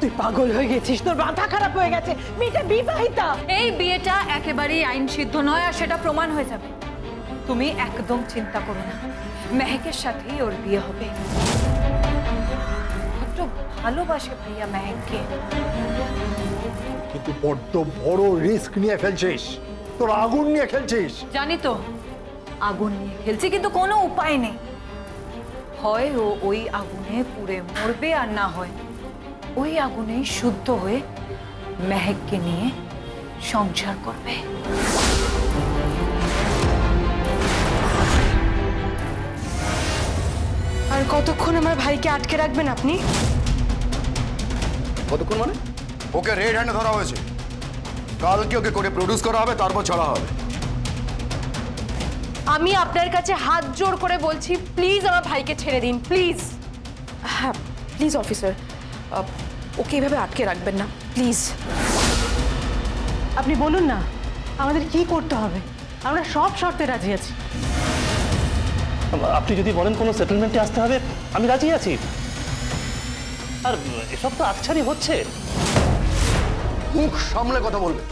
তুই পাগল হয়ে গেছিস, তোর মাথা খারাপ হয়ে গেছে। মেয়েটা বিবাহিতা। এই বিয়েটা একেবারেই আইন সিদ্ধ নয়, আর সেটা প্রমাণ হয়ে যাবে। তুমি একদম চিন্তা করো না, মেহেকের সাথেই ওর বিয়ে হবে। একটু ভালোবাসে ভাইয়া মেহেককে। কিন্তু বড্ড বড় রিস্ক নিয়ে ফেলছিস, তোর আগুন নিয়ে খেলছিস। জানি তো আগুন নিয়ে খেলছি, কিন্তু কোনো উপায় নেই। হয় ও ওই আগুনে পুড়ে মরবে, আর না হয় ওই আগুনেই শুদ্ধ হয়ে মেহেককে নিয়ে সংসার করবে। আর কতক্ষণ আমার ভাইকে আটকে রাখবেন আপনি? কতক্ষণ মানে? ওকে রেড হ্যান্ডে ধরা হয়েছে, কালকে ওকে করে প্রডিউস করা হবে, তারপর ছাড়া হবে। আমি আপনার কাছে হাত জোড় করে বলছি, প্লিজ আমার ভাইকে ছেড়ে দিন, প্লিজ। হ্যাঁ প্লিজ অফিসার, ওকে এভাবে আটকে রাখবেন না প্লিজ। আপনি বলুন না আমাদের কি করতে হবে, আমরা সব শর্তে রাজি আছি। আপনি যদি বলেন কোনো সেটেলমেন্টে আসতে হবে, আমি রাজি আছি। আর এসব তো আকছানি হচ্ছে। মুখ সামলে কথা বলবে।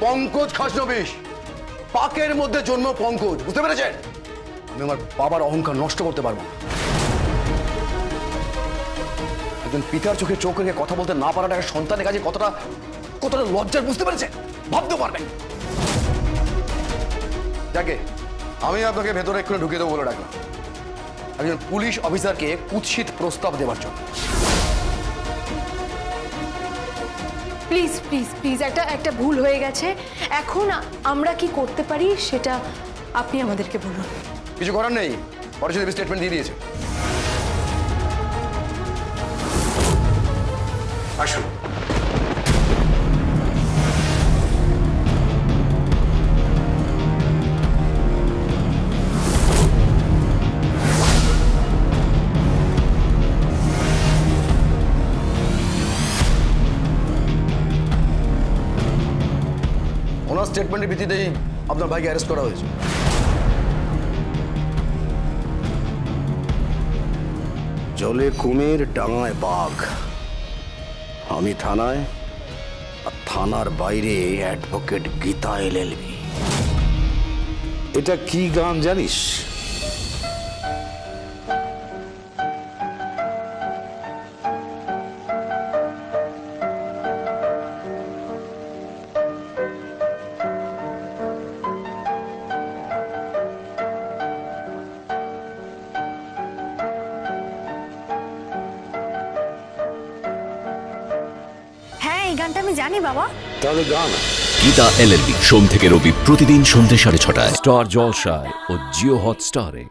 পঙ্কজ খাসনবিশ, পাকের মধ্যে জন্ম পঙ্কজ, বুঝতে পেরেছেন? আমি আমার বাবার অহংকার নষ্ট করতে পারবো না। একজন পিতার চোখে চোখ রেখে কথা বলতে না পারাটা একটা সন্তানের কাছে কতটা কতটা লজ্জার, বুঝতে পেরেছেন? ভাবতে পারবেন। যাকে আমি আপনাকে ভেতরে এক্ষুনি ঢুকিয়ে দেবো বলে ডাকলাম, একজন পুলিশ অফিসারকে কুৎসিত প্রস্তাব দেওয়ার জন্য। প্লিজ প্লিজ প্লিজ, একটা ভুল হয়ে গেছে। এখন আমরা কি করতে পারি সেটা আপনি আমাদেরকে বলুন। কিছু করার নেই, পরিষদ স্টেটমেন্ট দিয়ে দিয়েছে। আসুন। ওনার স্টেটমেন্টের ভিত্তিতেই আপনার ভাইকে অ্যারেস্ট করা হয়েছে। জলে কুমির, ডাঙায় বাঘ। আমি থানায়, আর থানার বাইরে অ্যাডভোকেট গীতা এলএলবি। এটা কি গান জানিস? হ্যাঁ, এই গানটা আমি জানি বাবা। তাহলে গান। গীতা এলএলবি, সোম থেকে রবি প্রতিদিন সন্ধ্যে 6:30টায় স্টার জলসায় ও জিও হটস্টারে।